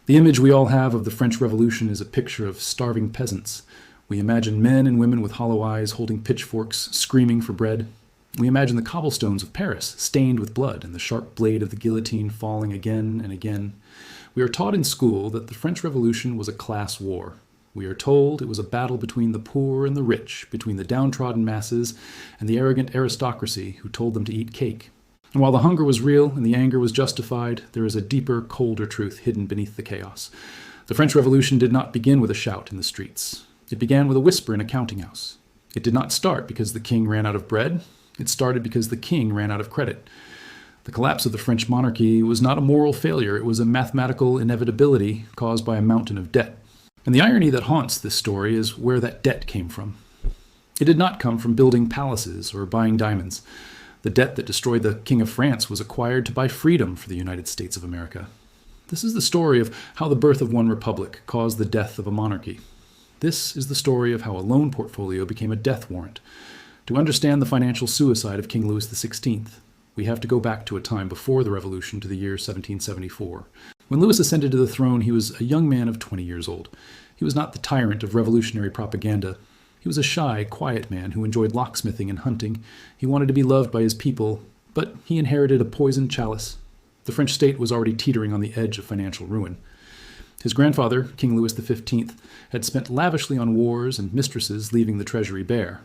The image we all have of the French Revolution is a picture of starving peasants. We imagine men and women with hollow eyes holding pitchforks, screaming for bread. We imagine the cobblestones of Paris stained with blood and the sharp blade of the guillotine falling again and again. We are taught in school that the French Revolution was a class war. We are told it was a battle between the poor and the rich, between the downtrodden masses and the arrogant aristocracy who told them to eat cake. And while the hunger was real and the anger was justified, there is a deeper, colder truth hidden beneath the chaos. The French Revolution did not begin with a shout in the streets. It began with a whisper in a counting house. It did not start because the king ran out of bread. It started because the king ran out of credit. The collapse of the French monarchy was not a moral failure. It was a mathematical inevitability caused by a mountain of debt. And the irony that haunts this story is where that debt came from. It did not come from building palaces or buying diamonds. The debt that destroyed the King of France was acquired to buy freedom for the United States of America. This is the story of how the birth of one republic caused the death of a monarchy. This is the story of how a loan portfolio became a death warrant. To understand the financial suicide of King Louis XVI, we have to go back to a time before the Revolution, to the year 1774. When Louis ascended to the throne, he was a young man of 20 years old. He was not the tyrant of revolutionary propaganda. He was a shy, quiet man who enjoyed locksmithing and hunting. He wanted to be loved by his people, but he inherited a poisoned chalice. The French state was already teetering on the edge of financial ruin. His grandfather, King Louis XV, had spent lavishly on wars and mistresses, leaving the treasury bare.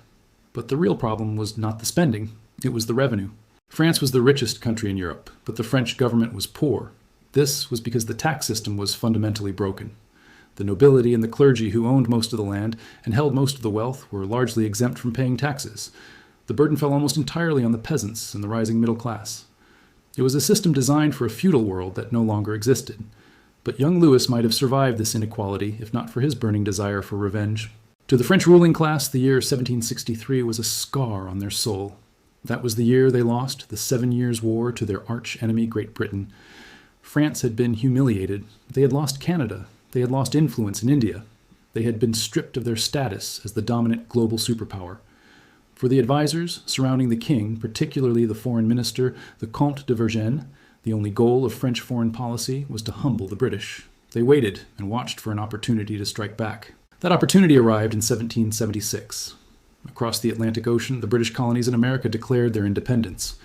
But the real problem was not the spending, it was the revenue. France was the richest country in Europe, but the French government was poor. This was because the tax system was fundamentally broken. The nobility and the clergy who owned most of the land and held most of the wealth were largely exempt from paying taxes. The burden fell almost entirely on the peasants and the rising middle class. It was a system designed for a feudal world that no longer existed. But young Louis might have survived this inequality if not for his burning desire for revenge. To the French ruling class, the year 1763 was a scar on their soul. That was the year they lost the 7 Years' War to their arch-enemy Great Britain. France had been humiliated. They had lost Canada. They had lost influence in India. They had been stripped of their status as the dominant global superpower. For the advisors surrounding the king, particularly the foreign minister, the Comte de Vergennes, the only goal of French foreign policy was to humble the British. They waited and watched for an opportunity to strike back. That opportunity arrived in 1776. Across the Atlantic Ocean, the British colonies in America declared their independence.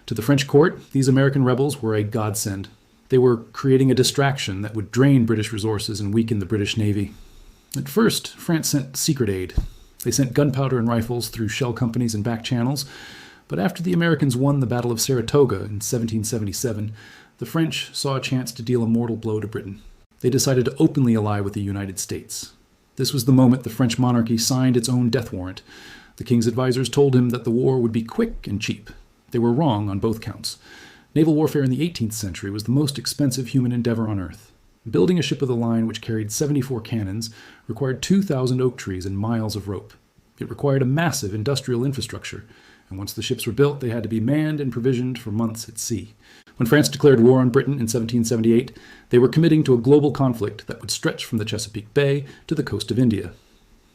To the French court, these American rebels were a godsend. They were creating a distraction that would drain British resources and weaken the British Navy. At first, France sent secret aid. They sent gunpowder and rifles through shell companies and back channels. But after the Americans won the Battle of Saratoga in 1777, the French saw a chance to deal a mortal blow to Britain. They decided to openly ally with the United States. This was the moment the French monarchy signed its own death warrant. The king's advisors told him that the war would be quick and cheap. They were wrong on both counts. Naval warfare in the 18th century was the most expensive human endeavor on Earth. Building a ship of the line which carried 74 cannons required 2,000 oak trees and miles of rope. It required a massive industrial infrastructure, and once the ships were built, they had to be manned and provisioned for months at sea. When France declared war on Britain in 1778, they were committing to a global conflict that would stretch from the Chesapeake Bay to the coast of India.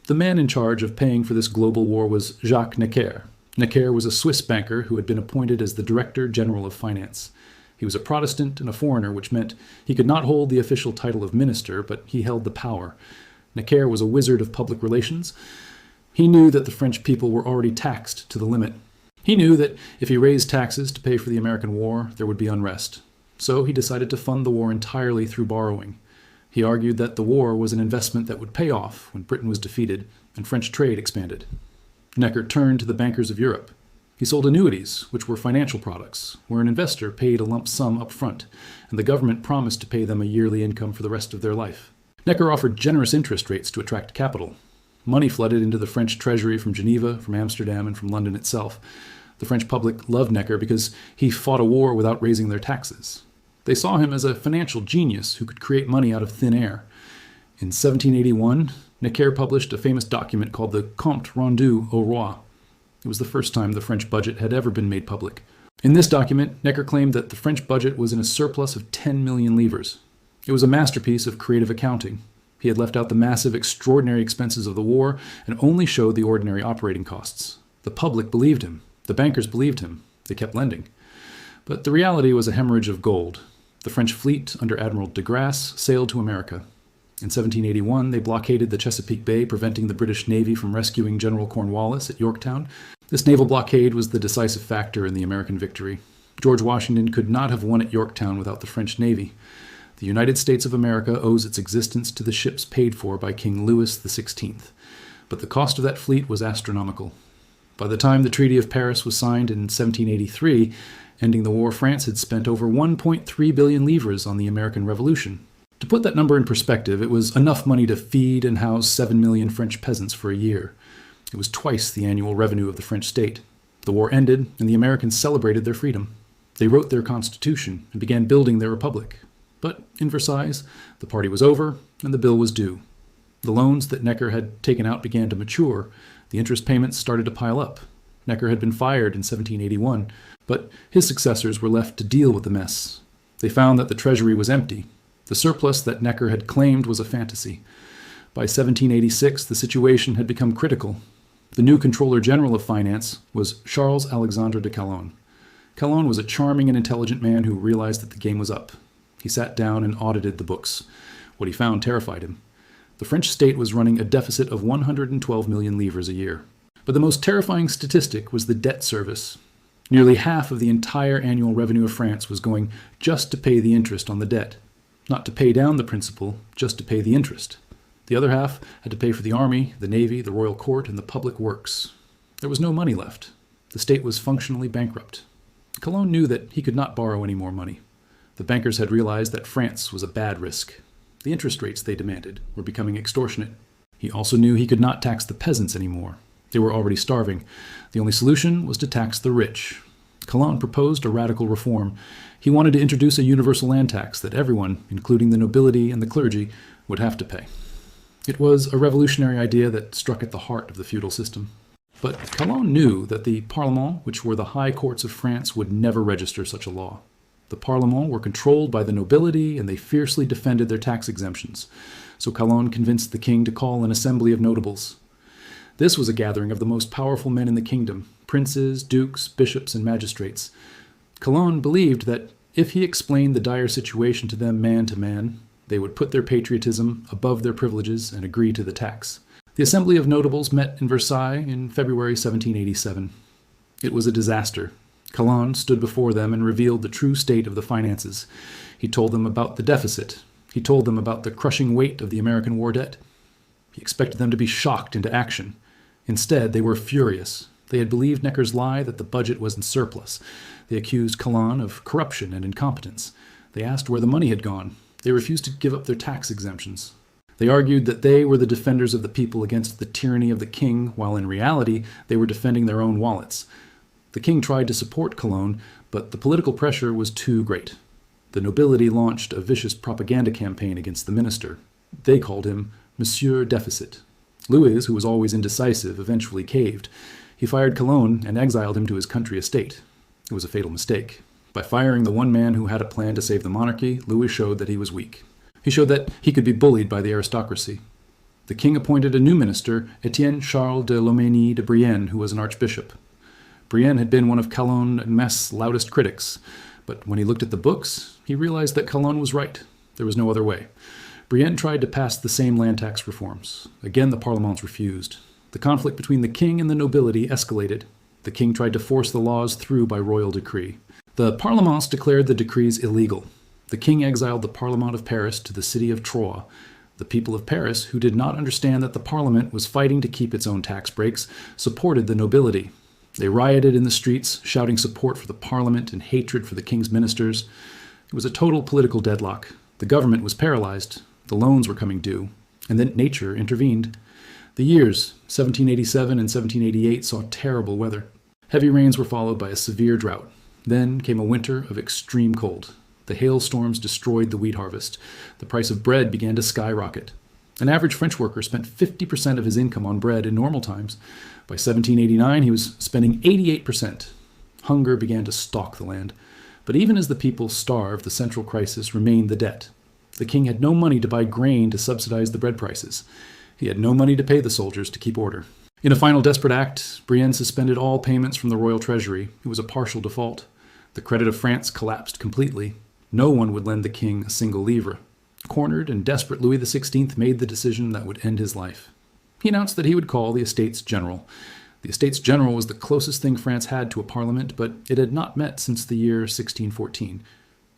The man in charge of paying for this global war was Jacques Necker. Necker was a Swiss banker who had been appointed as the Director General of Finance. He was a Protestant and a foreigner, which meant he could not hold the official title of minister, but he held the power. Necker was a wizard of public relations. He knew that the French people were already taxed to the limit. He knew that if he raised taxes to pay for the American war, there would be unrest. So he decided to fund the war entirely through borrowing. He argued that the war was an investment that would pay off when Britain was defeated and French trade expanded. Necker turned to the bankers of Europe. He sold annuities, which were financial products, where an investor paid a lump sum up front, and the government promised to pay them a yearly income for the rest of their life. Necker offered generous interest rates to attract capital. Money flooded into the French treasury from Geneva, from Amsterdam, and from London itself. The French public loved Necker because he fought a war without raising their taxes. They saw him as a financial genius who could create money out of thin air. In 1781, Necker published a famous document called the Compte Rendu au Roi. It was the first time the French budget had ever been made public. In this document, Necker claimed that the French budget was in a surplus of 10 million livres. It was a masterpiece of creative accounting. He had left out the massive, extraordinary expenses of the war and only showed the ordinary operating costs. The public believed him. The bankers believed him. They kept lending. But the reality was a hemorrhage of gold. The French fleet, under Admiral de Grasse, sailed to America. In 1781, they blockaded the Chesapeake Bay, preventing the British Navy from rescuing General Cornwallis at Yorktown. This naval blockade was the decisive factor in the American victory. George Washington could not have won at Yorktown without the French Navy. The United States of America owes its existence to the ships paid for by King Louis XVI. But the cost of that fleet was astronomical. By the time the Treaty of Paris was signed in 1783, ending the war, France had spent over 1.3 billion livres on the American Revolution. To put that number in perspective, it was enough money to feed and house 7 million French peasants for a year. It was twice the annual revenue of the French state. The war ended, and the Americans celebrated their freedom. They wrote their constitution and began building their republic. But in Versailles, the party was over, and the bill was due. The loans that Necker had taken out began to mature. The interest payments started to pile up. Necker had been fired in 1781, but his successors were left to deal with the mess. They found that the treasury was empty. The surplus that Necker had claimed was a fantasy. By 1786, the situation had become critical. The new Controller General of Finance was Charles Alexandre de Calonne. Calonne was a charming and intelligent man who realized that the game was up. He sat down and audited the books. What he found terrified him. The French state was running a deficit of 112 million livres a year. But the most terrifying statistic was the debt service. Nearly half of the entire annual revenue of France was going just to pay the interest on the debt. Not to pay down the principal, just to pay the interest. The other half had to pay for the army, the navy, the royal court, and the public works. There was no money left. The state was functionally bankrupt. Calonne knew that he could not borrow any more money. The bankers had realized that France was a bad risk. The interest rates they demanded were becoming extortionate. He also knew he could not tax the peasants anymore. They were already starving. The only solution was to tax the rich. Calonne proposed a radical reform. He wanted to introduce a universal land tax that everyone, including the nobility and the clergy, would have to pay. It was a revolutionary idea that struck at the heart of the feudal system. But Calonne knew that the Parlement, which were the high courts of France, would never register such a law. The Parlement were controlled by the nobility, and they fiercely defended their tax exemptions. So Calonne convinced the king to call an assembly of notables. This was a gathering of the most powerful men in the kingdom, princes, dukes, bishops, and magistrates. Calonne believed that if he explained the dire situation to them man to man, they would put their patriotism above their privileges and agree to the tax. The Assembly of Notables met in Versailles in February 1787. It was a disaster. Calonne stood before them and revealed the true state of the finances. He told them about the deficit. He told them about the crushing weight of the American war debt. He expected them to be shocked into action. Instead, they were furious. They had believed Necker's lie that the budget was in surplus. They accused Calonne of corruption and incompetence. They asked where the money had gone. They refused to give up their tax exemptions. They argued that they were the defenders of the people against the tyranny of the king, while in reality they were defending their own wallets. The king tried to support Calonne, but the political pressure was too great. The nobility launched a vicious propaganda campaign against the minister. They called him Monsieur Deficit. Louis, who was always indecisive, eventually caved. He fired Calonne and exiled him to his country estate. It was a fatal mistake. By firing the one man who had a plan to save the monarchy, Louis showed that he was weak. He showed that he could be bullied by the aristocracy. The king appointed a new minister, Etienne Charles de Loménie de Brienne, who was an archbishop. Brienne had been one of Calonne and Metz' loudest critics, but when he looked at the books, he realized that Calonne was right. There was no other way. Brienne tried to pass the same land tax reforms. Again, the parlements refused. The conflict between the king and the nobility escalated. The king tried to force the laws through by royal decree. The parlements declared the decrees illegal. The king exiled the Parlement of Paris to the city of Troyes. The people of Paris, who did not understand that the parliament was fighting to keep its own tax breaks, supported the nobility. They rioted in the streets, shouting support for the parliament and hatred for the king's ministers. It was a total political deadlock. The government was paralyzed. The loans were coming due. And then nature intervened. The years, 1787 and 1788, saw terrible weather. Heavy rains were followed by a severe drought. Then came a winter of extreme cold. The hailstorms destroyed the wheat harvest. The price of bread began to skyrocket. An average French worker spent 50% of his income on bread in normal times. By 1789, he was spending 88%. Hunger began to stalk the land. But even as the people starved, the central crisis remained the debt. The king had no money to buy grain to subsidize the bread prices. He had no money to pay the soldiers to keep order. In a final desperate act, Brienne suspended all payments from the royal treasury. It was a partial default. The credit of France collapsed completely. No one would lend the king a single livre. Cornered and desperate, Louis XVI made the decision that would end his life. He announced that he would call the Estates General. The Estates General was the closest thing France had to a parliament, but it had not met since the year 1614.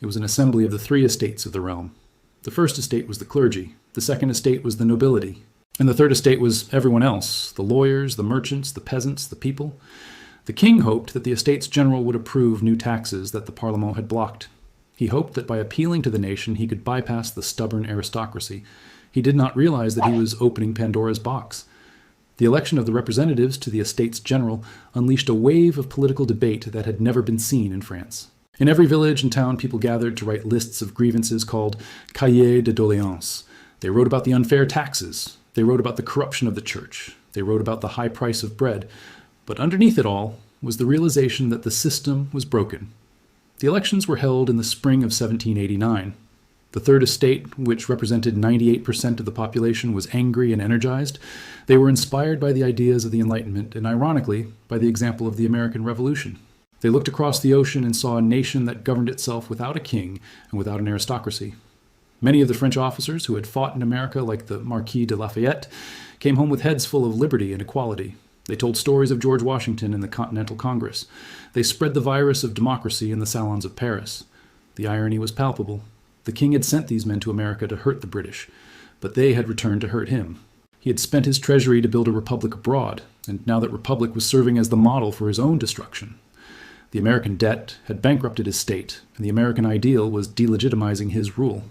It was an assembly of the three estates of the realm. The first estate was the clergy, the second estate was the nobility, and the third estate was everyone else, the lawyers, the merchants, the peasants, the people. The king hoped that the Estates General would approve new taxes that the Parlement had blocked. He hoped that by appealing to the nation he could bypass the stubborn aristocracy. He did not realize that he was opening Pandora's box. The election of the representatives to the Estates General unleashed a wave of political debate that had never been seen in France. In every village and town, people gathered to write lists of grievances called cahiers de doléances. They wrote about the unfair taxes. They wrote about the corruption of the church. They wrote about the high price of bread. But underneath it all was the realization that the system was broken. The elections were held in the spring of 1789. The Third Estate, which represented 98% of the population, was angry and energized. They were inspired by the ideas of the Enlightenment and, ironically, by the example of the American Revolution. They looked across the ocean and saw a nation that governed itself without a king and without an aristocracy. Many of the French officers who had fought in America, like the Marquis de Lafayette, came home with heads full of liberty and equality. They told stories of George Washington in the Continental Congress. They spread the virus of democracy in the salons of Paris. The irony was palpable. The king had sent these men to America to hurt the British, but they had returned to hurt him. He had spent his treasury to build a republic abroad, and now that republic was serving as the model for his own destruction. The American debt had bankrupted his state, and the American ideal was delegitimizing his rule.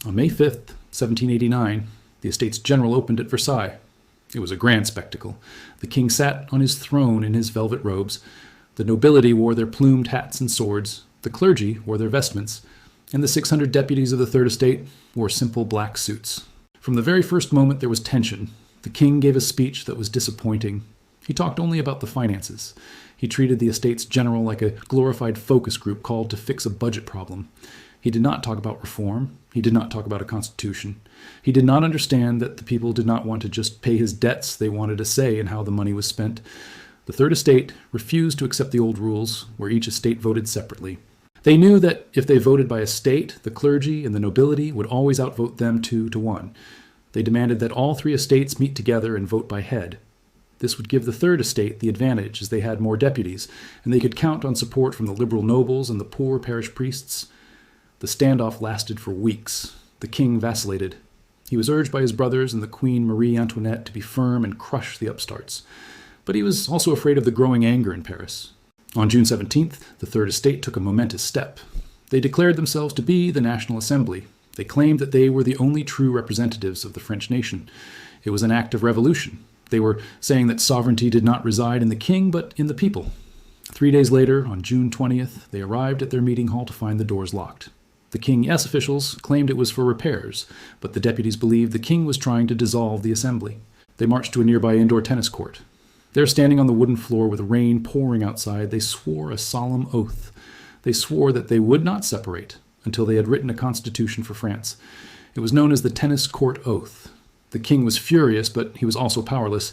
On May 5th, 1789, the Estates General opened at Versailles. It was a grand spectacle. The king sat on his throne in his velvet robes. The nobility wore their plumed hats and swords. The clergy wore their vestments. And the 600 deputies of the Third Estate wore simple black suits. From the very first moment, there was tension. The king gave a speech that was disappointing. He talked only about the finances. He treated the Estates General like a glorified focus group called to fix a budget problem. He did not talk about reform. He did not talk about a constitution. He did not understand that the people did not want to just pay his debts. They wanted a say in how the money was spent. The Third Estate refused to accept the old rules, where each estate voted separately. They knew that if they voted by estate, the clergy and the nobility would always outvote them 2-1. They demanded that all three estates meet together and vote by head. This would give the Third Estate the advantage, as they had more deputies, and they could count on support from the liberal nobles and the poor parish priests. The standoff lasted for weeks. The king vacillated. He was urged by his brothers and the Queen Marie Antoinette to be firm and crush the upstarts. But he was also afraid of the growing anger in Paris. On June 17th, the Third Estate took a momentous step. They declared themselves to be the National Assembly. They claimed that they were the only true representatives of the French nation. It was an act of revolution. They were saying that sovereignty did not reside in the king, but in the people. 3 days later, on June 20th, they arrived at their meeting hall to find the doors locked. The King S officials claimed it was for repairs, but the deputies believed the king was trying to dissolve the assembly. They marched to a nearby indoor tennis court. There, standing on the wooden floor with rain pouring outside, they swore a solemn oath. They swore that they would not separate until they had written a constitution for France. It was known as the Tennis Court Oath. The king was furious, but he was also powerless.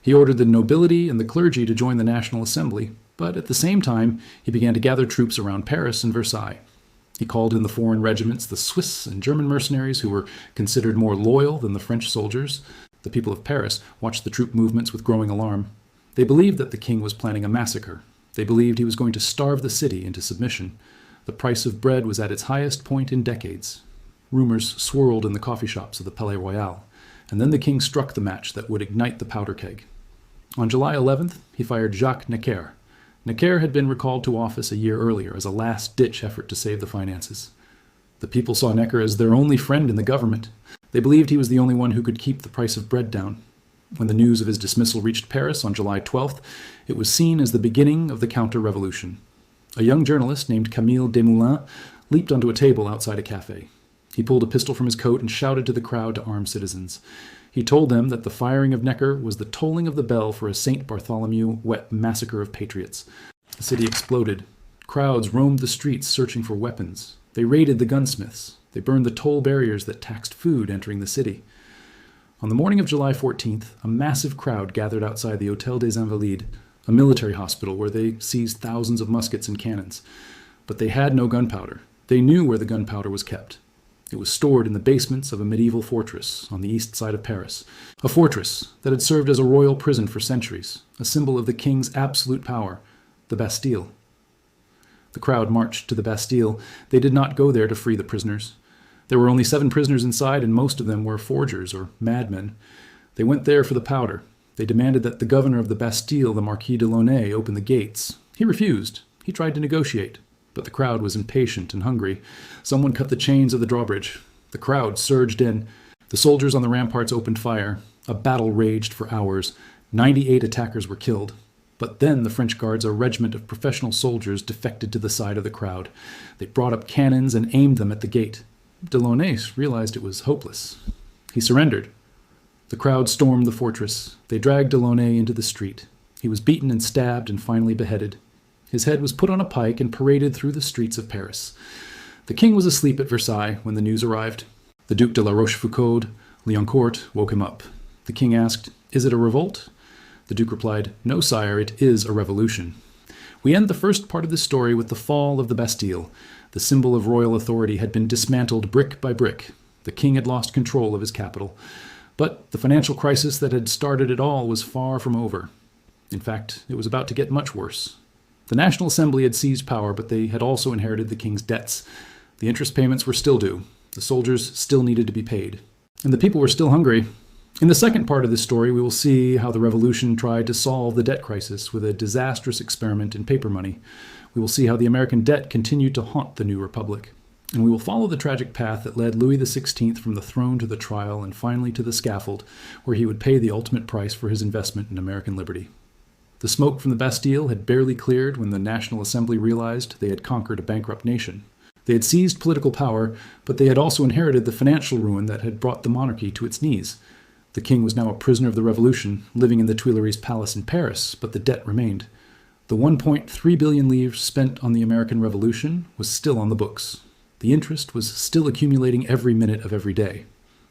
He ordered the nobility and the clergy to join the National Assembly, but at the same time, he began to gather troops around Paris and Versailles. He called in the foreign regiments, the Swiss and German mercenaries who were considered more loyal than the French soldiers. The people of Paris watched the troop movements with growing alarm. They believed that the king was planning a massacre. They believed he was going to starve the city into submission. The price of bread was at its highest point in decades. Rumors swirled in the coffee shops of the Palais Royal, and then the king struck the match that would ignite the powder keg. On July 11th, he fired Jacques Necker. Necker had been recalled to office a year earlier as a last-ditch effort to save the finances. The people saw Necker as their only friend in the government. They believed he was the only one who could keep the price of bread down. When the news of his dismissal reached Paris on July 12th, it was seen as the beginning of the counter-revolution. A young journalist named Camille Desmoulins leaped onto a table outside a cafe. He pulled a pistol from his coat and shouted to the crowd to arm citizens. He told them that the firing of Necker was the tolling of the bell for a St. Bartholomew massacre of patriots. The city exploded. Crowds roamed the streets searching for weapons. They raided the gunsmiths. They burned the toll barriers that taxed food entering the city. On the morning of July 14th, a massive crowd gathered outside the Hôtel des Invalides, a military hospital where they seized thousands of muskets and cannons. But they had no gunpowder. They knew where the gunpowder was kept. It was stored in the basements of a medieval fortress on the east side of Paris, a fortress that had served as a royal prison for centuries, a symbol of the king's absolute power, the Bastille. The crowd marched to the Bastille. They did not go there to free the prisoners. There were only 7 prisoners inside, and most of them were forgers or madmen. They went there for the powder. They demanded that the governor of the Bastille, the Marquis de Launay, open the gates. He refused. He tried to negotiate. But the crowd was impatient and hungry. Someone cut the chains of the drawbridge. The crowd surged in. The soldiers on the ramparts opened fire. A battle raged for hours. 98 attackers were killed. But then the French Guards, a regiment of professional soldiers, defected to the side of the crowd. They brought up cannons and aimed them at the gate. De Launay realized it was hopeless. He surrendered. The crowd stormed the fortress. They dragged De Launay into the street. He was beaten and stabbed and finally beheaded. His head was put on a pike and paraded through the streets of Paris. The king was asleep at Versailles when the news arrived. The Duc de la Rochefoucauld, Liancourt, woke him up. The king asked, "Is it a revolt?" The Duke replied, "No, sire, it is a revolution." We end the first part of this story with the fall of the Bastille. The symbol of royal authority had been dismantled brick by brick. The king had lost control of his capital. But the financial crisis that had started it all was far from over. In fact, it was about to get much worse. The National Assembly had seized power, but they had also inherited the king's debts. The interest payments were still due. The soldiers still needed to be paid. And the people were still hungry. In the second part of this story, we will see how the revolution tried to solve the debt crisis with a disastrous experiment in paper money. We will see how the American debt continued to haunt the new republic. And we will follow the tragic path that led Louis XVI from the throne to the trial and finally to the scaffold, where he would pay the ultimate price for his investment in American liberty. The smoke from the Bastille had barely cleared when the National Assembly realized they had conquered a bankrupt nation. They had seized political power, but they had also inherited the financial ruin that had brought the monarchy to its knees. The king was now a prisoner of the revolution, living in the Tuileries Palace in Paris, but the debt remained. The 1.3 billion livres spent on the American Revolution was still on the books. The interest was still accumulating every minute of every day.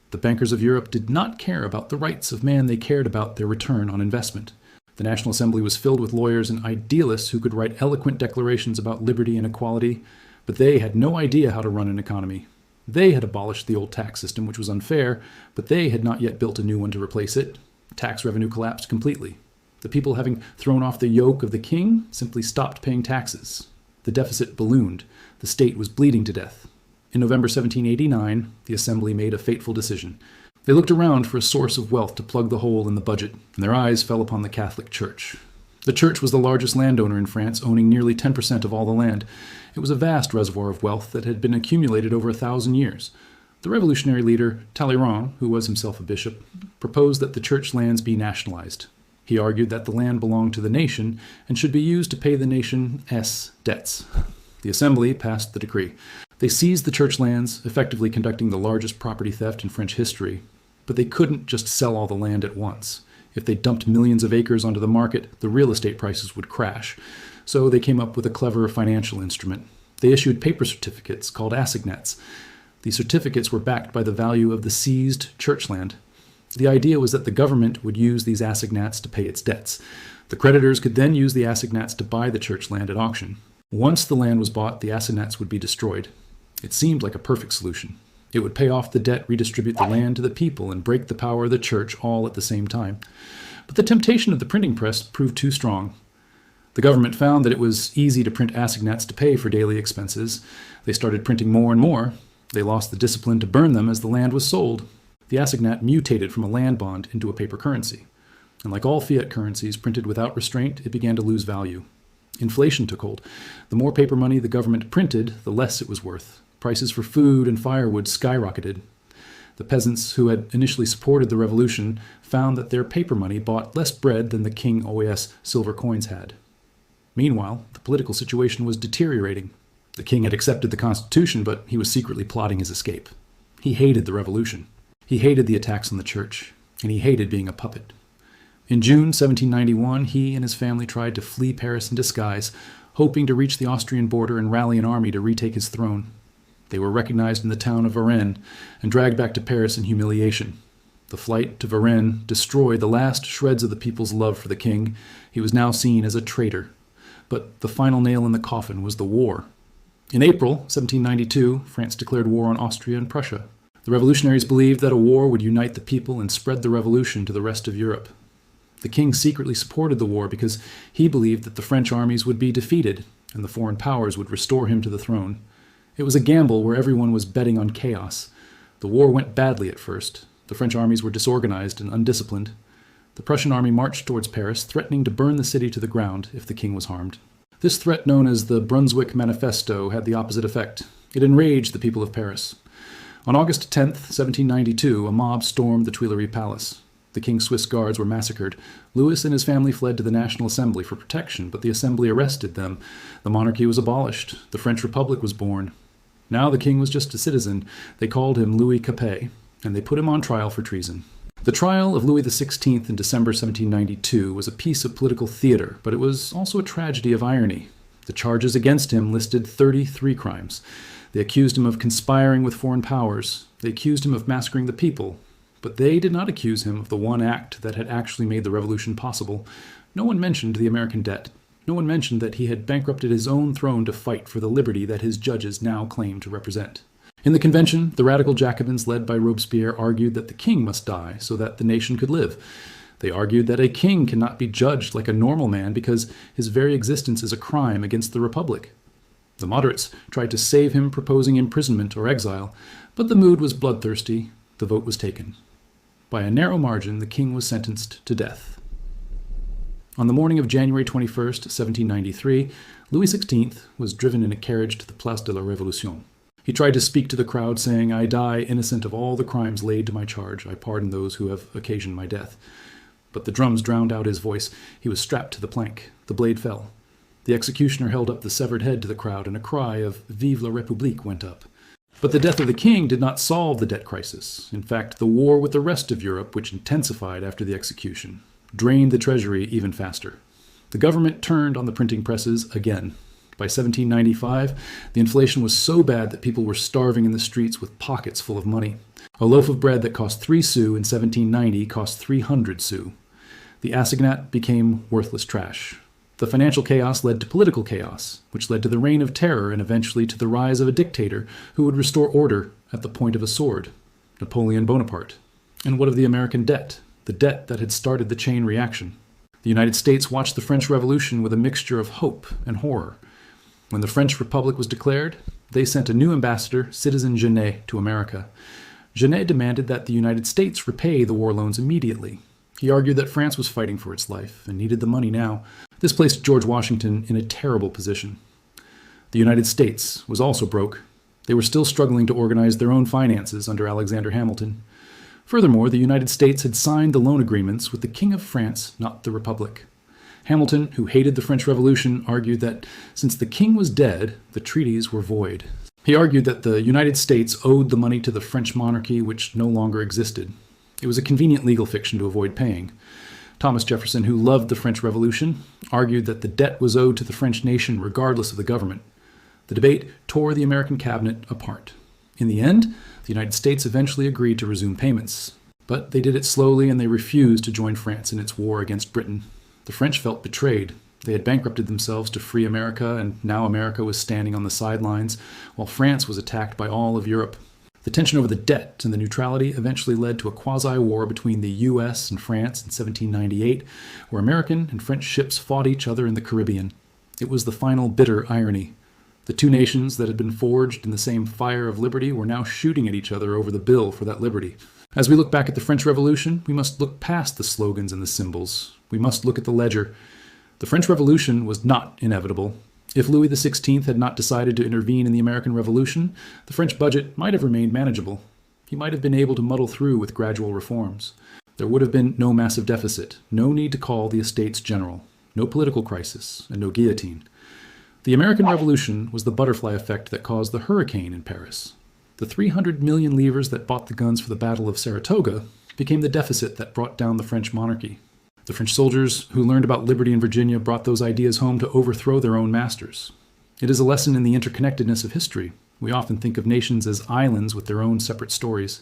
The bankers of Europe did not care about the rights of man, they cared about their return on investment. The National Assembly was filled with lawyers and idealists who could write eloquent declarations about liberty and equality, but they had no idea how to run an economy. They had abolished the old tax system, which was unfair, but they had not yet built a new one to replace it. Tax revenue collapsed completely. The people, having thrown off the yoke of the king, simply stopped paying taxes. The deficit ballooned. The state was bleeding to death. In November 1789, the Assembly made a fateful decision. They looked around for a source of wealth to plug the hole in the budget, and their eyes fell upon the Catholic Church. The church was the largest landowner in France, owning nearly 10% of all the land. It was a vast reservoir of wealth that had been accumulated over 1,000 years. The revolutionary leader, Talleyrand, who was himself a bishop, proposed that the church lands be nationalized. He argued that the land belonged to the nation and should be used to pay the nation's debts. The Assembly passed the decree. They seized the church lands, effectively conducting the largest property theft in French history. But they couldn't just sell all the land at once. If they dumped millions of acres onto the market, the real estate prices would crash. So they came up with a clever financial instrument. They issued paper certificates called assignats. These certificates were backed by the value of the seized church land. The idea was that the government would use these assignats to pay its debts. The creditors could then use the assignats to buy the church land at auction. Once the land was bought, the assignats would be destroyed. It seemed like a perfect solution. It would pay off the debt, redistribute the land to the people, and break the power of the church all at the same time. But the temptation of the printing press proved too strong. The government found that it was easy to print assignats to pay for daily expenses. They started printing more and more. They lost the discipline to burn them as the land was sold. The assignat mutated from a land bond into a paper currency. And like all fiat currencies printed without restraint, it began to lose value. Inflation took hold. The more paper money the government printed, the less it was worth. Prices for food and firewood skyrocketed. The peasants who had initially supported the revolution found that their paper money bought less bread than the King Louis silver coins had. Meanwhile, the political situation was deteriorating. The king had accepted the Constitution, but he was secretly plotting his escape. He hated the revolution. He hated the attacks on the church, and he hated being a puppet. In June 1791, he and his family tried to flee Paris in disguise, hoping to reach the Austrian border and rally an army to retake his throne. They were recognized in the town of Varennes and dragged back to Paris in humiliation. The flight to Varennes destroyed the last shreds of the people's love for the king. He was now seen as a traitor. But the final nail in the coffin was the war. In April 1792, France declared war on Austria and Prussia. The revolutionaries believed that a war would unite the people and spread the revolution to the rest of Europe. The king secretly supported the war because he believed that the French armies would be defeated and the foreign powers would restore him to the throne. It was a gamble where everyone was betting on chaos. The war went badly at first. The French armies were disorganized and undisciplined. The Prussian army marched towards Paris, threatening to burn the city to the ground if the king was harmed. This threat, known as the Brunswick Manifesto, had the opposite effect. It enraged the people of Paris. On August 10, 1792, a mob stormed the Tuileries Palace. The king's Swiss guards were massacred. Louis and his family fled to the National Assembly for protection, but the Assembly arrested them. The monarchy was abolished. The French Republic was born. Now the king was just a citizen. They called him Louis Capet, and they put him on trial for treason. The trial of Louis XVI in December 1792 was a piece of political theater, but it was also a tragedy of irony. The charges against him listed 33 crimes. They accused him of conspiring with foreign powers. They accused him of massacring the people. But they did not accuse him of the one act that had actually made the revolution possible. No one mentioned the American debt. No one mentioned that he had bankrupted his own throne to fight for the liberty that his judges now claim to represent. In the convention, the radical Jacobins led by Robespierre argued that the king must die so that the nation could live. They argued that a king cannot be judged like a normal man because his very existence is a crime against the republic. The moderates tried to save him, proposing imprisonment or exile, but the mood was bloodthirsty. The vote was taken. By a narrow margin, the king was sentenced to death. On the morning of January 21st, 1793, Louis XVI was driven in a carriage to the Place de la Révolution. He tried to speak to the crowd, saying, "I die innocent of all the crimes laid to my charge. I pardon those who have occasioned my death." But the drums drowned out his voice. He was strapped to the plank. The blade fell. The executioner held up the severed head to the crowd, and a cry of "Vive la République" went up. But the death of the king did not solve the debt crisis. In fact, the war with the rest of Europe, which intensified after the execution, drained the treasury even faster. The government turned on the printing presses again. By 1795, the inflation was so bad that people were starving in the streets with pockets full of money. A loaf of bread that cost 3 sous in 1790 cost 300 sous. The assignat became worthless trash. The financial chaos led to political chaos, which led to the reign of terror and eventually to the rise of a dictator who would restore order at the point of a sword, Napoleon Bonaparte. And what of the American debt? The debt that had started the chain reaction. The United States watched the French Revolution with a mixture of hope and horror. When the French Republic was declared, they sent a new ambassador, Citizen Genet, to America. Genet demanded that the United States repay the war loans immediately. He argued that France was fighting for its life and needed the money now. This placed George Washington in a terrible position. The United States was also broke. They were still struggling to organize their own finances under Alexander Hamilton. Furthermore, the United States had signed the loan agreements with the King of France, not the Republic. Hamilton, who hated the French Revolution, argued that since the king was dead, the treaties were void. He argued that the United States owed the money to the French Monarchy, which no longer existed. It was a convenient legal fiction to avoid paying. Thomas Jefferson, who loved the French Revolution, argued that the debt was owed to the French nation regardless of the government. The debate tore the American cabinet apart. In the end, the United States eventually agreed to resume payments. But they did it slowly, and they refused to join France in its war against Britain. The French felt betrayed. They had bankrupted themselves to free America, and now America was standing on the sidelines, while France was attacked by all of Europe. The tension over the debt and the neutrality eventually led to a quasi-war between the U.S. and France in 1798, where American and French ships fought each other in the Caribbean. It was the final bitter irony. The two nations that had been forged in the same fire of liberty were now shooting at each other over the bill for that liberty. As we look back at the French Revolution, we must look past the slogans and the symbols. We must look at the ledger. The French Revolution was not inevitable. If Louis XVI had not decided to intervene in the American Revolution, the French budget might have remained manageable. He might have been able to muddle through with gradual reforms. There would have been no massive deficit, no need to call the Estates General, no political crisis, and no guillotine. The American Revolution was the butterfly effect that caused the hurricane in Paris. The 300 million livres that bought the guns for the Battle of Saratoga became the deficit that brought down the French monarchy. The French soldiers who learned about liberty in Virginia brought those ideas home to overthrow their own masters. It is a lesson in the interconnectedness of history. We often think of nations as islands with their own separate stories.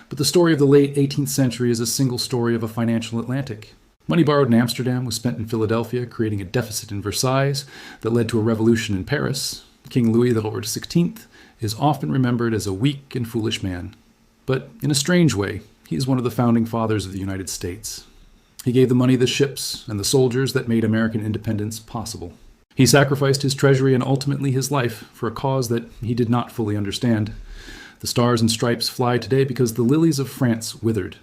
But the story of the late 18th century is a single story of a financial Atlantic. Money borrowed in Amsterdam was spent in Philadelphia, creating a deficit in Versailles that led to a revolution in Paris. King Louis XVI is often remembered as a weak and foolish man. But in a strange way, he is one of the founding fathers of the United States. He gave the money, the ships, and the soldiers that made American independence possible. He sacrificed his treasury and ultimately his life for a cause that he did not fully understand. The stars and stripes fly today because the lilies of France withered.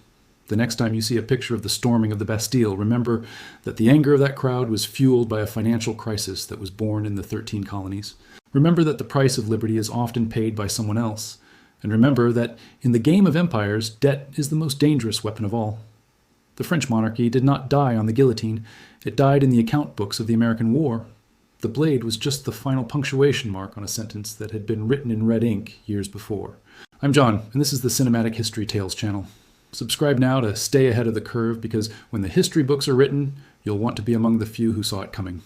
The next time you see a picture of the storming of the Bastille, remember that the anger of that crowd was fueled by a financial crisis that was born in the 13 colonies. Remember that the price of liberty is often paid by someone else. And remember that in the game of empires, debt is the most dangerous weapon of all. The French monarchy did not die on the guillotine. It died in the account books of the American War. The blade was just the final punctuation mark on a sentence that had been written in red ink years before. I'm John, and this is the Cinematic History Tales channel. Subscribe now to stay ahead of the curve, because when the history books are written, you'll want to be among the few who saw it coming.